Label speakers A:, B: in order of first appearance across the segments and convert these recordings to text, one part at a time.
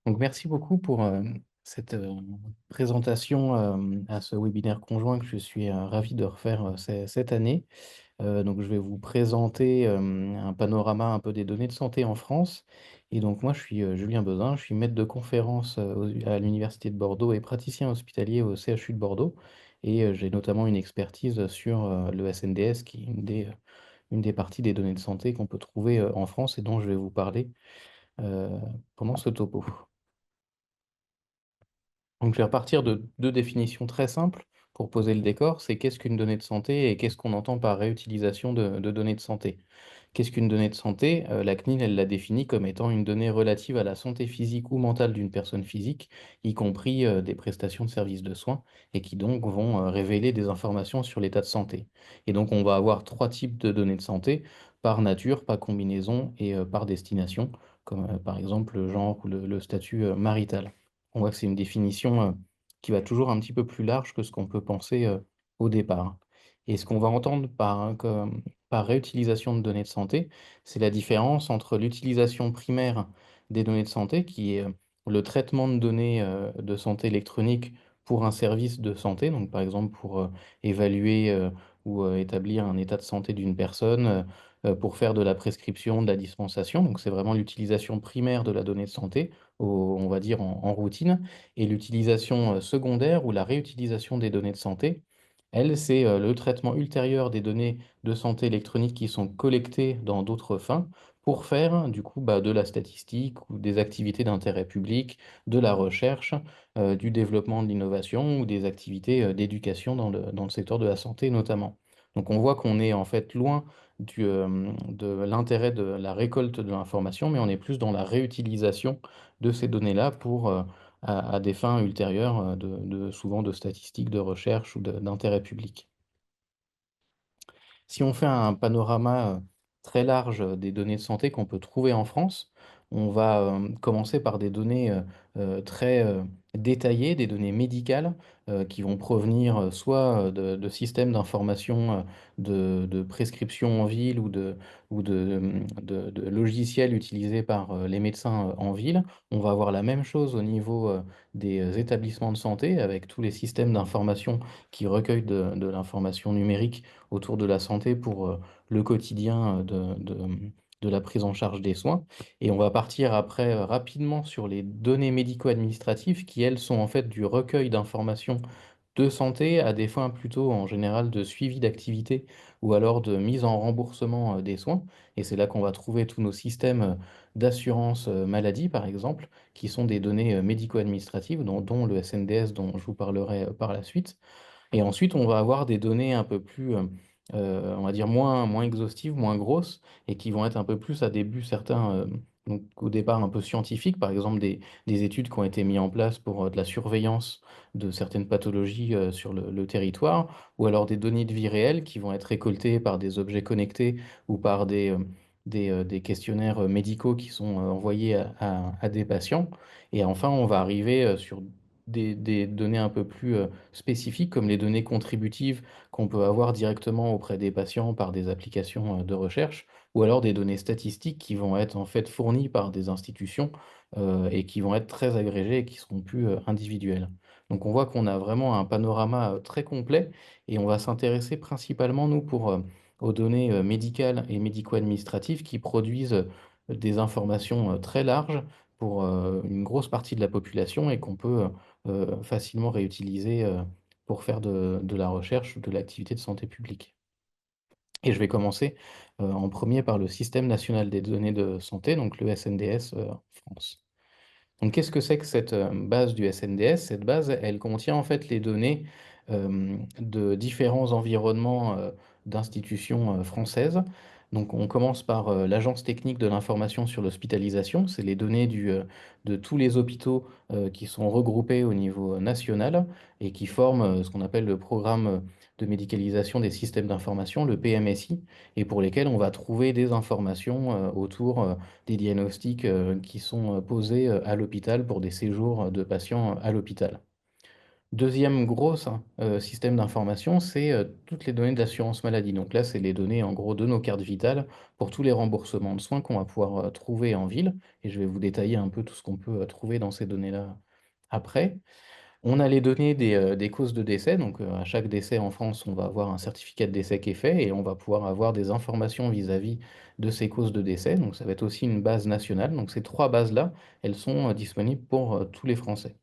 A: Donc, merci beaucoup pour cette présentation à ce webinaire conjoint que je suis ravi de refaire cette année. Donc, je vais vous présenter un panorama un peu des données de santé en France. Et donc, moi, je suis Julien Bezin, je suis maître de conférence à l'Université de Bordeaux et praticien hospitalier au CHU de Bordeaux. Et j'ai notamment une expertise sur le SNDS, qui est une des parties des données de santé qu'on peut trouver en France et dont je vais vous parler euh, pendant ce topo. Donc, je vais repartir de deux définitions très simples pour poser le décor. C'est qu'est-ce qu'une donnée de santé et qu'est-ce qu'on entend par réutilisation de données de santé. Qu'est-ce qu'une donnée de santé? La CNIL, elle l'a définit comme étant une donnée relative à la santé physique ou mentale d'une personne physique, y compris des prestations de services de soins, et qui donc vont révéler des informations sur l'état de santé. Et donc, on va avoir trois types de données de santé, par nature, par combinaison et par destination, comme par exemple le genre ou le statut marital. On voit que c'est une définition qui va toujours un petit peu plus large que ce qu'on peut penser au départ. Et ce qu'on va entendre par réutilisation de données de santé, c'est la différence entre l'utilisation primaire des données de santé, qui est le traitement de données de santé électronique pour un service de santé, donc par exemple pour évaluer ou établir un état de santé d'une personne, pour faire de la prescription, de la dispensation. Donc c'est vraiment l'utilisation primaire de la donnée de santé, on va dire en routine, et l'utilisation secondaire ou la réutilisation des données de santé. Elle, c'est le traitement ultérieur des données de santé électronique qui sont collectées dans d'autres fins pour faire du coup de la statistique ou des activités d'intérêt public, de la recherche, du développement de l'innovation ou des activités d'éducation dans le secteur de la santé notamment. Donc on voit qu'on est en fait loin de l'intérêt de la récolte de l'information, mais on est plus dans la réutilisation de ces données-là pour, à des fins ultérieures, souvent de statistiques, de recherche ou d'intérêt public. Si on fait un panorama très large des données de santé qu'on peut trouver en France, on va commencer par des données très détaillées, des données médicales qui vont provenir soit de systèmes d'information de prescription en ville ou de logiciels utilisés par les médecins en ville. On va avoir la même chose au niveau des établissements de santé avec tous les systèmes d'information qui recueillent de l'information numérique autour de la santé pour le quotidien de la prise en charge des soins. Et on va partir après rapidement sur les données médico-administratives qui, elles, sont en fait du recueil d'informations de santé à des fins plutôt en général de suivi d'activité ou alors de mise en remboursement des soins. Et c'est là qu'on va trouver tous nos systèmes d'assurance maladie, par exemple, qui sont des données médico-administratives, dont le SNDS dont je vous parlerai par la suite. Et ensuite, on va avoir des données un peu plus, on va dire, moins exhaustives, moins grosses, et qui vont être un peu plus à des buts certains, donc au départ un peu scientifiques, par exemple des études qui ont été mises en place pour de la surveillance de certaines pathologies sur le territoire, ou alors des données de vie réelle qui vont être récoltées par des objets connectés ou par des questionnaires médicaux qui sont envoyés à des patients. Et enfin, on va arriver sur des données un peu plus spécifiques comme les données contributives qu'on peut avoir directement auprès des patients par des applications de recherche, ou alors des données statistiques qui vont être en fait fournies par des institutions et qui vont être très agrégées et qui seront plus individuelles. Donc on voit qu'on a vraiment un panorama très complet et on va s'intéresser principalement, nous, aux données médicales et médico-administratives qui produisent des informations très larges pour une grosse partie de la population et qu'on peut facilement réutilisé pour faire de la recherche ou de l'activité de santé publique. Et je vais commencer en premier par le Système national des données de santé, donc le SNDS en France. Donc, qu'est-ce que c'est que cette base du SNDS? Cette base, elle contient en fait les données de différents environnements d'institutions françaises. Donc, on commence par l'Agence technique de l'information sur l'hospitalisation. C'est les données de tous les hôpitaux qui sont regroupés au niveau national et qui forment ce qu'on appelle le programme de médicalisation des systèmes d'information, le PMSI, et pour lesquels on va trouver des informations autour des diagnostics qui sont posés à l'hôpital pour des séjours de patients à l'hôpital. Deuxième gros système d'information, c'est toutes les données de l'assurance maladie. Donc là, c'est les données en gros de nos cartes vitales pour tous les remboursements de soins qu'on va pouvoir trouver en ville. Et je vais vous détailler un peu tout ce qu'on peut trouver dans ces données-là après. On a les données des causes de décès. Donc à chaque décès en France, on va avoir un certificat de décès qui est fait et on va pouvoir avoir des informations vis-à-vis de ces causes de décès. Donc ça va être aussi une base nationale. Donc ces trois bases-là, elles sont disponibles pour tous les Français.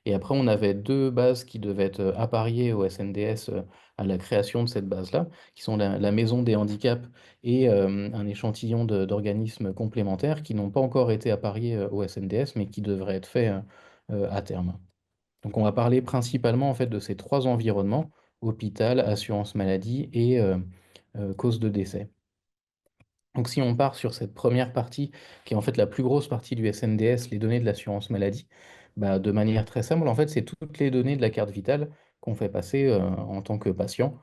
A: Et après, on avait deux bases qui devaient être appariées au SNDS à la création de cette base-là, qui sont la Maison des handicaps et un échantillon d'organismes complémentaires qui n'ont pas encore été appariés au SNDS, mais qui devraient être faits à terme. Donc, on va parler principalement en fait de ces trois environnements, hôpital, assurance maladie et cause de décès. Donc si on part sur cette première partie, qui est en fait la plus grosse partie du SNDS, les données de l'assurance maladie, bah, de manière très simple, en fait, c'est toutes les données de la carte vitale qu'on fait passer en tant que patient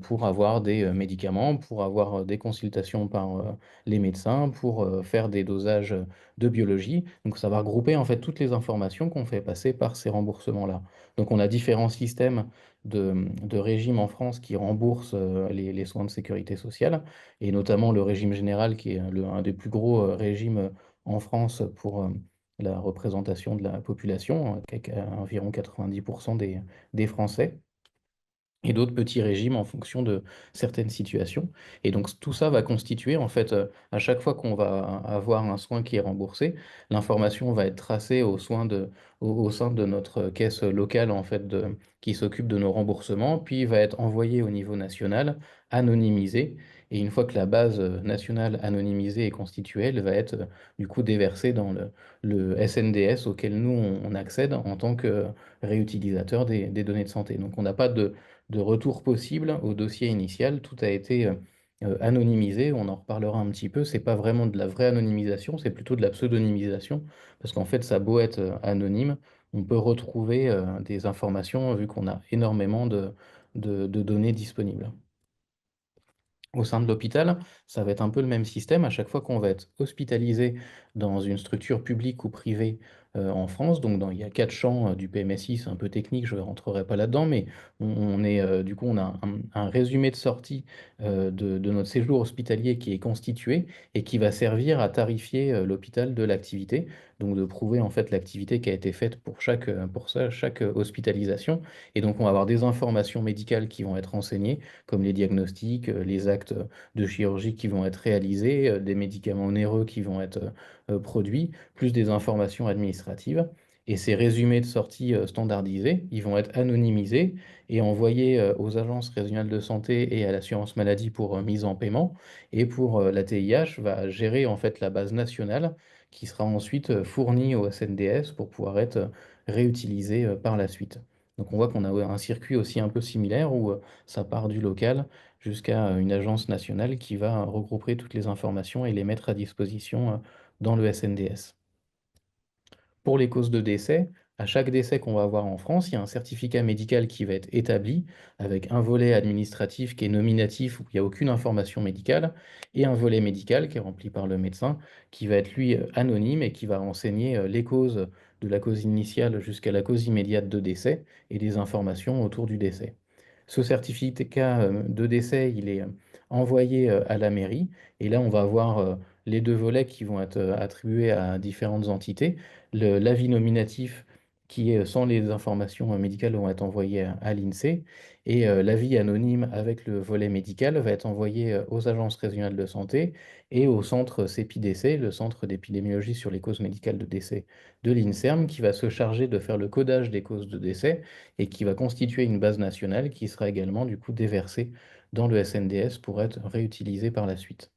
A: pour avoir des médicaments, pour avoir des consultations par les médecins, pour faire des dosages de biologie. Donc ça va regrouper en fait toutes les informations qu'on fait passer par ces remboursements-là. Donc on a différents systèmes de régimes en France qui remboursent les soins de sécurité sociale et notamment le régime général, qui est un des plus gros régimes en France pour la représentation de la population, avec environ 90% des Français et d'autres petits régimes en fonction de certaines situations. Et donc tout ça va constituer, en fait, à chaque fois qu'on va avoir un soin qui est remboursé, l'information va être tracée au sein de notre caisse locale, en fait, qui s'occupe de nos remboursements, puis va être envoyée au niveau national, anonymisée. Et une fois que la base nationale anonymisée est constituée, elle va être du coup déversée dans le SNDS auquel nous, on accède en tant que réutilisateur des données de santé. Donc on n'a pas de retour possible au dossier initial. Tout a été anonymisé. On en reparlera un petit peu. C'est pas vraiment de la vraie anonymisation, c'est plutôt de la pseudonymisation, parce qu'en fait, ça a beau être anonyme, on peut retrouver des informations vu qu'on a énormément de données disponibles. Au sein de l'hôpital, ça va être un peu le même système. À chaque fois qu'on va être hospitalisé dans une structure publique ou privée en France, donc il y a quatre champs du PMSI, c'est un peu technique, je ne rentrerai pas là-dedans, mais du coup, on a un résumé de sortie de notre séjour hospitalier qui est constitué et qui va servir à tarifier l'hôpital de l'activité, donc de prouver en fait l'activité qui a été faite chaque hospitalisation. Et donc, on va avoir des informations médicales qui vont être renseignées comme les diagnostics, les actes de chirurgie qui vont être réalisés, des médicaments onéreux qui vont être produits, plus des informations administratives. Et ces résumés de sortie standardisés, ils vont être anonymisés et envoyés aux agences régionales de santé et à l'assurance maladie pour mise en paiement. Et pour la TIH, va gérer en fait la base nationale qui sera ensuite fournie au SNDS pour pouvoir être réutilisée par la suite. Donc on voit qu'on a un circuit aussi un peu similaire où ça part du local jusqu'à une agence nationale qui va regrouper toutes les informations et les mettre à disposition dans le SNDS. Pour les causes de décès, à chaque décès qu'on va avoir en France, il y a un certificat médical qui va être établi avec un volet administratif qui est nominatif où il n'y a aucune information médicale et un volet médical qui est rempli par le médecin qui va être lui anonyme et qui va renseigner les causes de la cause initiale jusqu'à la cause immédiate de décès et des informations autour du décès. Ce certificat de décès, il est envoyé à la mairie et là on va avoir les deux volets qui vont être attribués à différentes entités. L'avis nominatif qui est sans les informations médicales vont être envoyées à l'INSEE et l'avis anonyme avec le volet médical va être envoyé aux agences régionales de santé et au centre CEPI-décès, le centre d'épidémiologie sur les causes médicales de décès de l'INSERM, qui va se charger de faire le codage des causes de décès et qui va constituer une base nationale qui sera également du coup déversée dans le SNDS pour être réutilisée par la suite.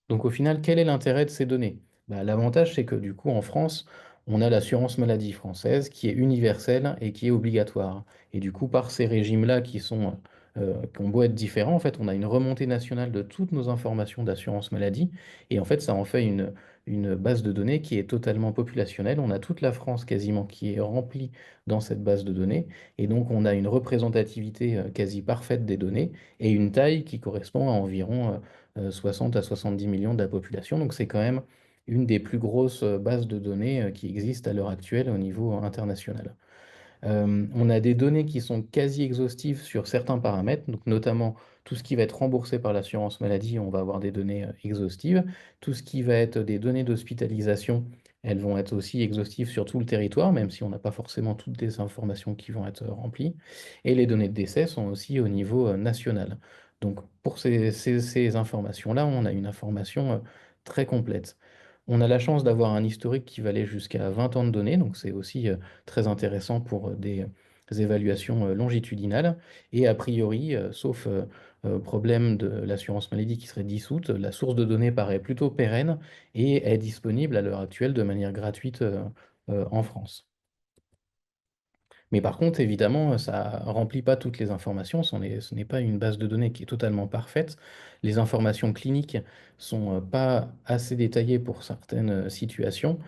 A: Donc au final, quel est l'intérêt de ces données? Bah, l'avantage, c'est que du coup, en France, on a l'assurance maladie française qui est universelle et qui est obligatoire. Et du coup, par ces régimes-là qui ont beau être différents, en fait, on a une remontée nationale de toutes nos informations d'assurance maladie. Et en fait, ça en fait une base de données qui est totalement populationnelle. On a toute la France quasiment qui est remplie dans cette base de données. Et donc, on a une représentativité quasi parfaite des données et une taille qui correspond à environ 60 à 70 millions de la population. Donc c'est quand même une des plus grosses bases de données qui existent à l'heure actuelle au niveau international. On a des données qui sont quasi exhaustives sur certains paramètres, donc notamment tout ce qui va être remboursé par l'assurance maladie, on va avoir des données exhaustives. Tout ce qui va être des données d'hospitalisation, elles vont être aussi exhaustives sur tout le territoire, même si on n'a pas forcément toutes les informations qui vont être remplies. Et les données de décès sont aussi au niveau national. Donc pour ces informations-là, on a une information très complète. On a la chance d'avoir un historique qui va aller jusqu'à 20 ans de données, donc c'est aussi très intéressant pour des évaluations longitudinales. Et a priori, sauf problème de l'assurance maladie qui serait dissoute, la source de données paraît plutôt pérenne et est disponible à l'heure actuelle de manière gratuite en France. Mais par contre, évidemment, ça remplit pas toutes les informations. Ce n'est pas une base de données qui est totalement parfaite. Les informations cliniques sont pas assez détaillées pour certaines situations.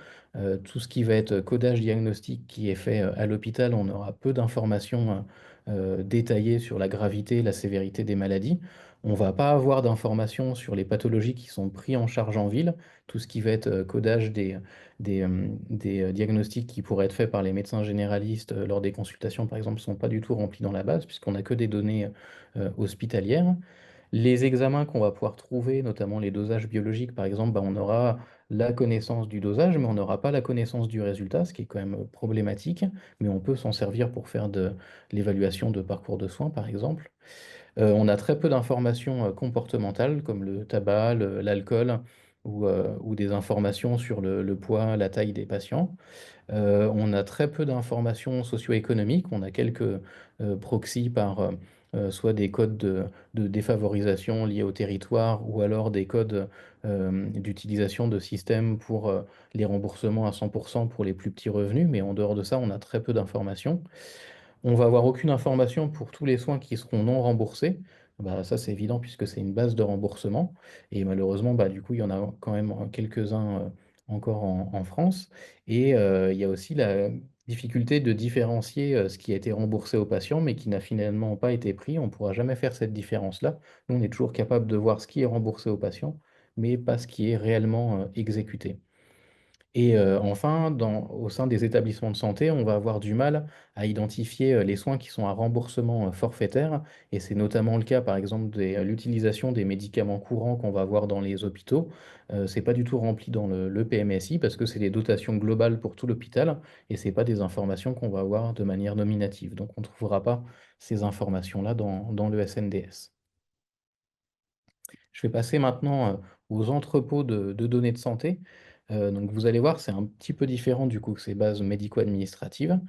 A: Tout ce qui va être codage diagnostique qui est fait à l'hôpital, on aura peu d'informations détaillées sur la gravité, la sévérité des maladies. On va pas avoir d'informations sur les pathologies qui sont prises en charge en ville. Tout ce qui va être codage des diagnostics qui pourraient être faits par les médecins généralistes lors des consultations, par exemple, ne sont pas du tout remplis dans la base, puisqu'on n'a que des données hospitalières. Les examens qu'on va pouvoir trouver, notamment les dosages biologiques, par exemple, bah, on aura la connaissance du dosage, mais on n'aura pas la connaissance du résultat, ce qui est quand même problématique, mais on peut s'en servir pour faire de l'évaluation de parcours de soins, par exemple. On a très peu d'informations comportementales comme le tabac, l'alcool ou des informations sur le poids, la taille des patients. On a très peu d'informations socio-économiques. On a quelques proxys par soit des codes de défavorisation liés au territoire ou alors des codes d'utilisation de systèmes pour les remboursements à 100% pour les plus petits revenus. Mais en dehors de ça, on a très peu d'informations. On va avoir aucune information pour tous les soins qui seront non remboursés. Bah, ça, c'est évident puisque c'est une base de remboursement. Et malheureusement, bah, du coup, il y en a quand même quelques-uns encore en France. Et il y a aussi la difficulté de différencier ce qui a été remboursé aux patients, mais qui n'a finalement pas été pris. On ne pourra jamais faire cette différence-là. Nous, on est toujours capable de voir ce qui est remboursé aux patients, mais pas ce qui est réellement exécuté. Et enfin, au sein des établissements de santé, on va avoir du mal à identifier les soins qui sont à remboursement forfaitaire. Et c'est notamment le cas, par exemple, de l'utilisation des médicaments courants qu'on va avoir dans les hôpitaux. C'est pas du tout rempli dans le PMSI parce que c'est des dotations globales pour tout l'hôpital et c'est pas des informations qu'on va avoir de manière nominative. Donc on ne trouvera pas ces informations-là dans le SNDS. Je vais passer maintenant aux entrepôts de données de santé. Donc vous allez voir, c'est un petit peu différent du coup que ces bases médico-administratives.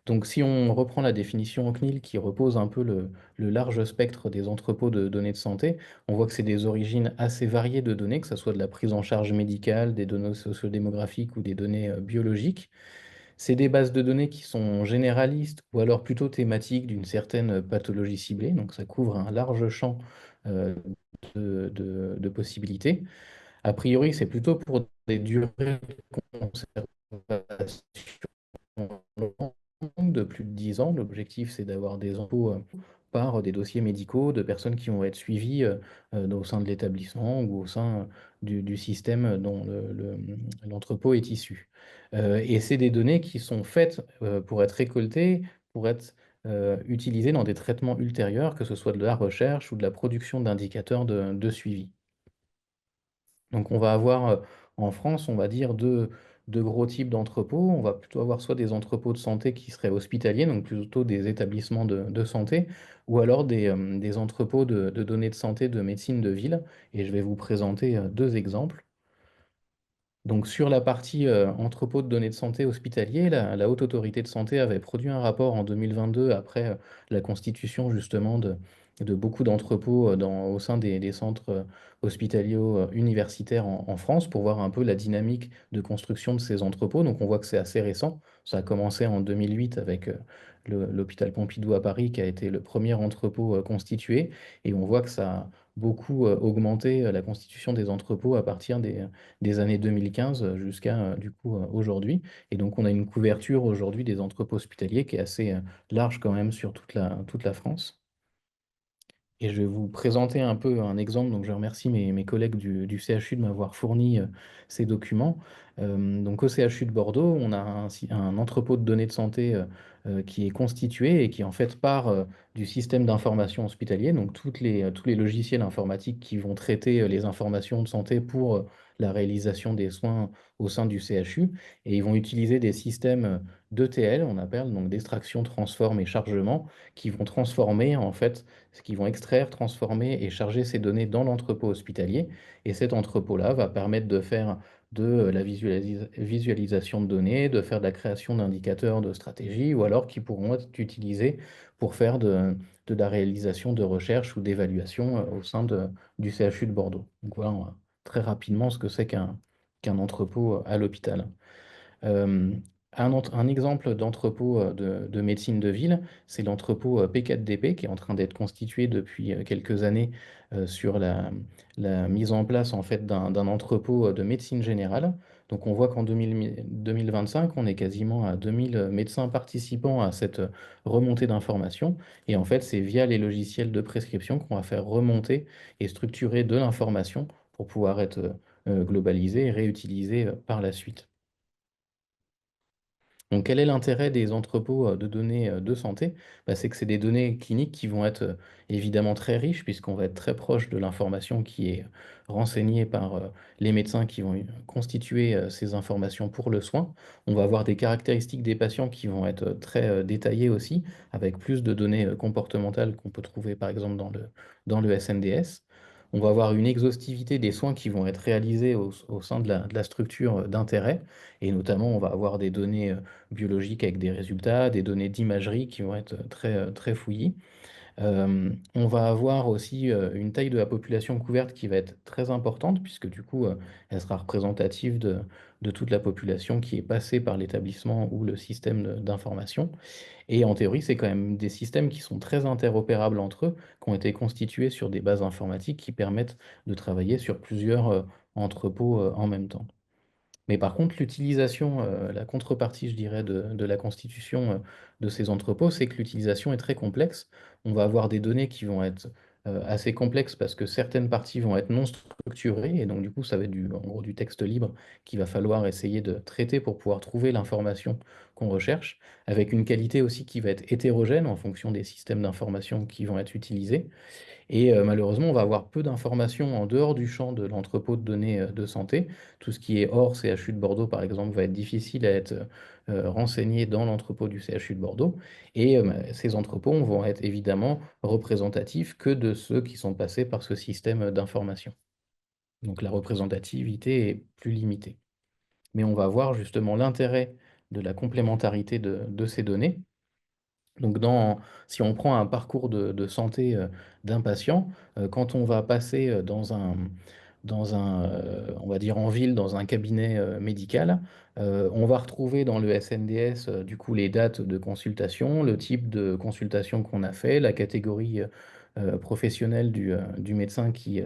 A: Donc si on reprend la définition en CNIL qui repose un peu le large spectre des entrepôts de données de santé, on voit que c'est des origines assez variées de données, que ce soit de la prise en charge médicale, des données sociodémographiques ou des données biologiques. C'est des bases de données qui sont généralistes ou alors plutôt thématiques d'une certaine pathologie ciblée, donc ça couvre un large champ euh, de possibilités. A priori, c'est plutôt pour des durées de conservation longues de plus de 10 ans. L'objectif, c'est d'avoir des infos par des dossiers médicaux de personnes qui vont être suivies au sein de l'établissement ou au sein du système dont l'entrepôt est issu. Et c'est des données qui sont faites pour être récoltées, pour être utilisées dans des traitements ultérieurs, que ce soit de la recherche ou de la production d'indicateurs de suivi. Donc on va avoir en France, on va dire, deux gros types d'entrepôts. On va plutôt avoir soit des entrepôts de santé qui seraient hospitaliers, donc plutôt des établissements de santé, ou alors des entrepôts de données de santé de médecine de ville. Et je vais vous présenter deux exemples. Donc sur la partie entrepôt de données de santé hospitalier, la Haute Autorité de Santé avait produit un rapport en 2022 après la constitution justement de beaucoup d'entrepôts au sein des centres hospitaliers universitaires en France pour voir un peu la dynamique de construction de ces entrepôts. Donc on voit que c'est assez récent. Ça a commencé en 2008 avec l'hôpital Pompidou à Paris qui a été le premier entrepôt constitué et on voit que ça a beaucoup augmenté la constitution des entrepôts à partir des années 2015 jusqu'à du coup aujourd'hui. Et donc on a une couverture aujourd'hui des entrepôts hospitaliers qui est assez large quand même sur toute la France. Et je vais vous présenter un peu un exemple. Donc je remercie mes collègues du CHU de m'avoir fourni ces documents. Donc au CHU de Bordeaux, on a un entrepôt de données de santé qui est constitué et qui en fait part du système d'information hospitalier, donc tous les logiciels informatiques qui vont traiter les informations de santé pour la réalisation des soins au sein du CHU. Et ils vont utiliser des systèmes d'ETL, on appelle, donc d'extraction, transforme et chargement, qui vont transformer en fait, qui vont extraire, transformer et charger ces données dans l'entrepôt hospitalier. Et cet entrepôt-là va permettre de faire de la visualisation de données, de faire de la création d'indicateurs de stratégie, ou alors qui pourront être utilisés pour faire de la réalisation de recherche ou d'évaluation au sein du CHU de Bordeaux. Donc voilà, très rapidement ce que c'est qu'un entrepôt à l'hôpital. Euh, un exemple d'entrepôt de médecine de ville, c'est l'entrepôt P4DP qui est en train d'être constitué depuis quelques années sur la mise en place en fait d'un entrepôt de médecine générale. Donc on voit qu'en 2025, on est quasiment à 2000 médecins participants à cette remontée d'informations. Et en fait, c'est via les logiciels de prescription qu'on va faire remonter et structurer de l'information pour pouvoir être globalisée et réutilisée par la suite. Donc, quel est l'intérêt des entrepôts de données de santé? Bah, c'est que c'est des données cliniques qui vont être évidemment très riches, puisqu'on va être très proche de l'information qui est renseignée par les médecins qui vont constituer ces informations pour le soin. On va avoir des caractéristiques des patients qui vont être très détaillées aussi, avec plus de données comportementales qu'on peut trouver par exemple dans le SNDS. On va avoir une exhaustivité des soins qui vont être réalisés au sein de la structure d'intérêt, et notamment on va avoir des données biologiques avec des résultats, des données d'imagerie qui vont être très fouillis. On va avoir aussi une taille de la population couverte qui va être très importante, puisque du coup, elle sera représentative de toute la population qui est passée par l'établissement ou le système d'information. Et en théorie, c'est quand même des systèmes qui sont très interopérables entre eux, qui ont été constitués sur des bases informatiques qui permettent de travailler sur plusieurs entrepôts en même temps. Mais par contre, l'utilisation, la contrepartie, je dirais, de la constitution, de ces entrepôts, c'est que l'utilisation est très complexe. On va avoir des données qui vont être, assez complexes parce que certaines parties vont être non structurées et donc du coup, ça va être en gros, du texte libre qu'il va falloir essayer de traiter pour pouvoir trouver l'information qu'on recherche, avec une qualité aussi qui va être hétérogène en fonction des systèmes d'information qui vont être utilisés. Et malheureusement, on va avoir peu d'informations en dehors du champ de l'entrepôt de données de santé. Tout ce qui est hors CHU de Bordeaux, par exemple, va être difficile à être renseigné dans l'entrepôt du CHU de Bordeaux. Et ces entrepôts vont être évidemment représentatifs que de ceux qui sont passés par ce système d'information. Donc la représentativité est plus limitée. Mais on va voir justement l'intérêt de la complémentarité de ces données. Donc, si on prend un parcours de santé d'un patient, quand on va passer on va dire en ville, dans un cabinet médical, on va retrouver dans le SNDS du coup les dates de consultation, le type de consultation qu'on a fait, la catégorie professionnelle du médecin qui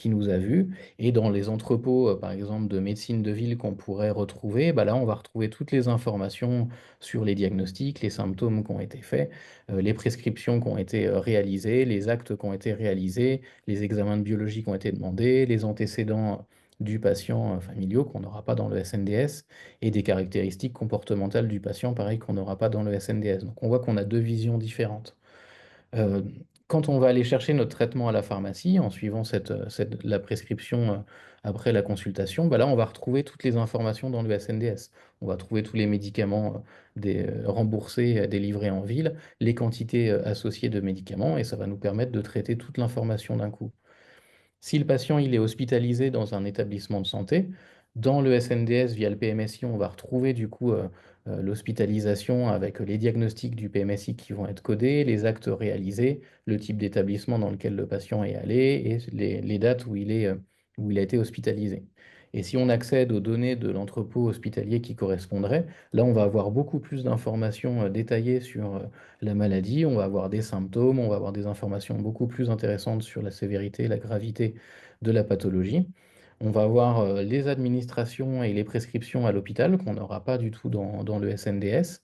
A: nous a vus. Et dans les entrepôts, par exemple, de médecine de ville qu'on pourrait retrouver, bah là, on va retrouver toutes les informations sur les diagnostics, les symptômes qui ont été faits, les prescriptions qui ont été réalisées, les actes qui ont été réalisés, les examens de biologie qui ont été demandés, les antécédents du patient familiaux qu'on n'aura pas dans le SNDS et des caractéristiques comportementales du patient, pareil, qu'on n'aura pas dans le SNDS. Donc on voit qu'on a deux visions différentes. Euh, Quand on va aller chercher notre traitement à la pharmacie, en suivant la prescription après la consultation, bah là, on va retrouver toutes les informations dans le SNDS. On va trouver tous les médicaments remboursés, délivrés en ville, les quantités associées de médicaments, et ça va nous permettre de traiter toute l'information d'un coup. Si le patient il est hospitalisé dans un établissement de santé, dans le SNDS via le PMSI, on va retrouver du coup l'hospitalisation avec les diagnostics du PMSI qui vont être codés, les actes réalisés, le type d'établissement dans lequel le patient est allé et les dates où il a été hospitalisé. Et si on accède aux données de l'entrepôt hospitalier qui correspondraient, là on va avoir beaucoup plus d'informations détaillées sur la maladie, on va avoir des symptômes, on va avoir des informations beaucoup plus intéressantes sur la sévérité, la gravité de la pathologie. On va avoir les administrations et les prescriptions à l'hôpital qu'on n'aura pas du tout dans le SNDS.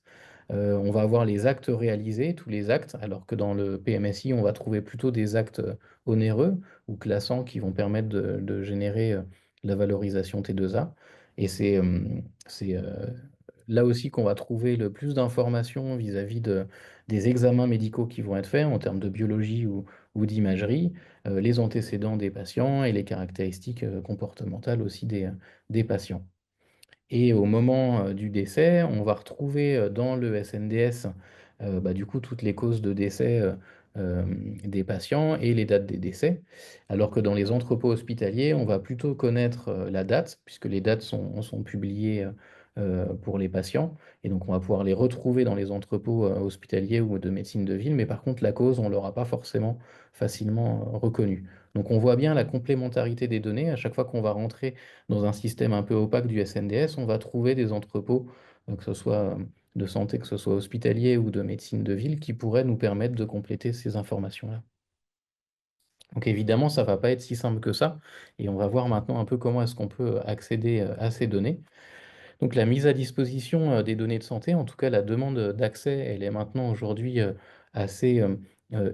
A: On va avoir les actes réalisés, tous les actes, alors que dans le PMSI, on va trouver plutôt des actes onéreux ou classants qui vont permettre de générer la valorisation T2A. Et c'est là aussi qu'on va trouver le plus d'informations vis-à-vis des examens médicaux qui vont être faits en termes de biologie ou d'imagerie, les antécédents des patients et les caractéristiques comportementales aussi des patients. Et au moment du décès, on va retrouver dans le SNDS bah, du coup toutes les causes de décès des patients et les dates des décès, alors que dans les entrepôts hospitaliers, on va plutôt connaître la date, puisque les dates sont publiées pour les patients, et donc on va pouvoir les retrouver dans les entrepôts hospitaliers ou de médecine de ville, mais par contre la cause, on ne l'aura pas forcément facilement reconnue. Donc on voit bien la complémentarité des données. À chaque fois qu'on va rentrer dans un système un peu opaque du SNDS, on va trouver des entrepôts, que ce soit de santé, que ce soit hospitalier ou de médecine de ville, qui pourraient nous permettre de compléter ces informations-là. Donc évidemment, ça ne va pas être si simple que ça, et on va voir maintenant un peu comment est-ce qu'on peut accéder à ces données. Donc la mise à disposition, des données de santé, en tout cas la demande, d'accès, elle est maintenant aujourd'hui, assez,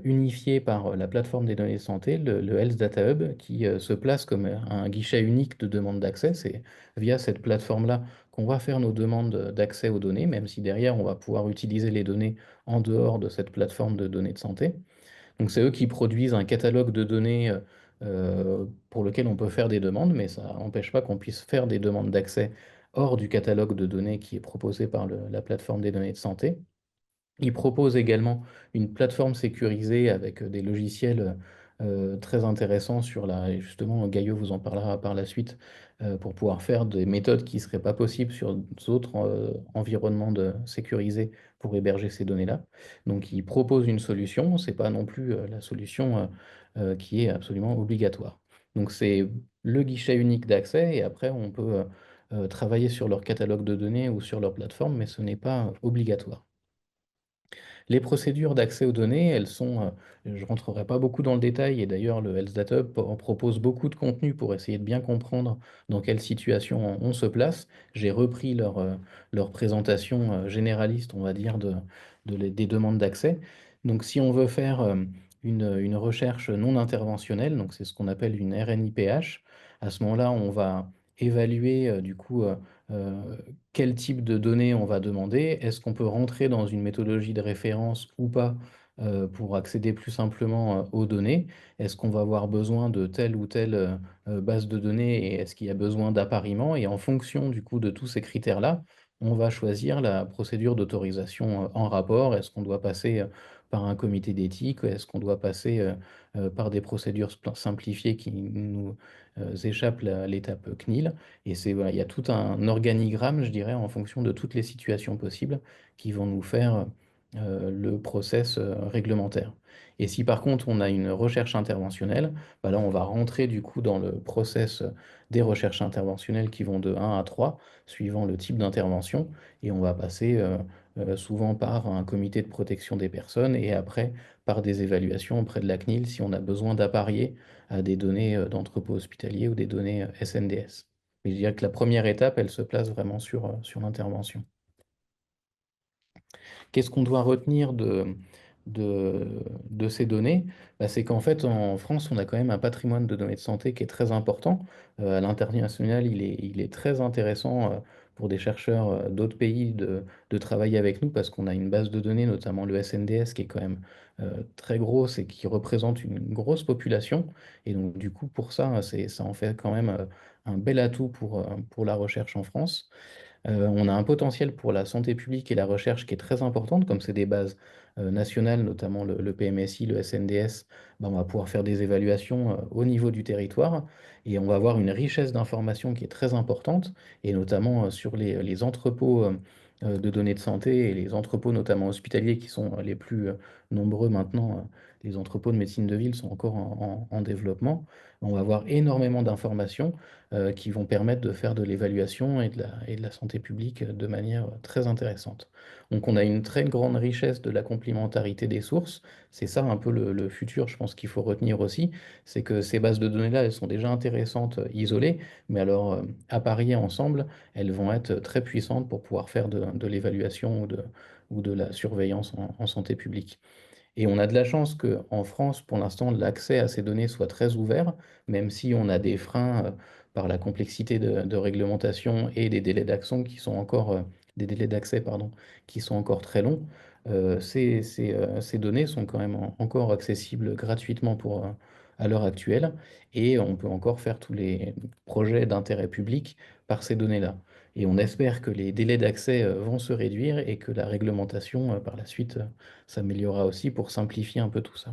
A: unifiée par, la plateforme des données de santé, le Health Data Hub qui, se place comme, un guichet unique de demande d'accès. C'est via cette plateforme-là qu'on va faire nos demandes, d'accès aux données, même si derrière on va pouvoir utiliser les données en dehors de cette plateforme de données de santé. Donc c'est eux qui produisent un catalogue de données pour lequel on peut faire des demandes, mais ça n'empêche pas qu'on puisse faire des demandes d'accès hors du catalogue de données qui est proposé par la plateforme des données de santé. Ils proposent également une plateforme sécurisée avec des logiciels très intéressants sur la... et justement, Gaïo vous en parlera par la suite pour pouvoir faire des méthodes qui ne seraient pas possibles sur d'autres environnements sécurisés pour héberger ces données-là. Donc, ils proposent une solution, ce n'est pas non plus la solution qui est absolument obligatoire. Donc, c'est le guichet unique d'accès et après, on peut travailler sur leur catalogue de données ou sur leur plateforme, mais ce n'est pas obligatoire. Les procédures d'accès aux données, elles sont, je ne rentrerai pas beaucoup dans le détail, et d'ailleurs le Health Data Hub en propose beaucoup de contenu pour essayer de bien comprendre dans quelle situation on se place. J'ai repris leur présentation généraliste, on va dire, des demandes d'accès. Donc si on veut faire une recherche non interventionnelle, donc c'est ce qu'on appelle une RNIPH, à ce moment-là, on va évaluer du coup euh, quel type de données on va demander, est-ce qu'on peut rentrer dans une méthodologie de référence ou pas pour accéder plus simplement aux données, est-ce qu'on va avoir besoin de telle ou telle base de données et est-ce qu'il y a besoin d'appariement, et en fonction du coup de tous ces critères-là, on va choisir la procédure d'autorisation en rapport, est-ce qu'on doit passer par un comité d'éthique, est-ce qu'on doit passer par des procédures simplifiées qui nous échappent l'étape CNIL. Et c'est, voilà, il y a tout un organigramme, je dirais, en fonction de toutes les situations possibles qui vont nous faire le process réglementaire. Et si par contre on a une recherche interventionnelle, bah là on va rentrer du coup dans le process des recherches interventionnelles qui vont de 1 à 3, suivant le type d'intervention, et on va passer souvent par un comité de protection des personnes et après par des évaluations auprès de la CNIL si on a besoin d'apparier à des données d'entrepôt hospitalier ou des données SNDS. Mais je dirais que la première étape, elle se place vraiment sur l'intervention. Qu'est-ce qu'on doit retenir de ces données? Bah, c'est qu'en fait, en France, on a quand même un patrimoine de données de santé qui est très important. À l'international, il est très intéressant pour des chercheurs d'autres pays de travailler avec nous parce qu'on a une base de données, notamment le SNDS, qui est quand même très grosse et qui représente une grosse population. Et donc, du coup, pour ça, ça en fait quand même un bel atout pour la recherche en France. On a un potentiel pour la santé publique et la recherche qui est très importante, comme c'est des bases nationales, notamment le PMSI, le SNDS, ben, on va pouvoir faire des évaluations au niveau du territoire et on va avoir une richesse d'informations qui est très importante, et notamment sur les entrepôts de données de santé et les entrepôts notamment hospitaliers qui sont les plus nombreux maintenant. Les entrepôts de médecine de ville sont encore en développement. On va avoir énormément d'informations qui vont permettre de faire de l'évaluation et de la santé publique de manière très intéressante. Donc on a une très grande richesse de la complémentarité des sources. C'est ça un peu le futur, je pense qu'il faut retenir aussi, c'est que ces bases de données-là, elles sont déjà intéressantes isolées, mais alors appariées ensemble, elles vont être très puissantes pour pouvoir faire de l'évaluation ou de la surveillance en santé publique. Et on a de la chance qu'en France, pour l'instant, l'accès à ces données soit très ouvert, même si on a des freins par la complexité de réglementation et des délais d'accès qui sont encore, des délais d'accès, pardon, qui sont encore très longs, ces données sont quand même encore accessibles gratuitement à l'heure actuelle et on peut encore faire tous les projets d'intérêt public par ces données-là. Et on espère que les délais d'accès, vont se réduire et que la réglementation, par la suite, s'améliorera aussi pour simplifier un peu tout ça.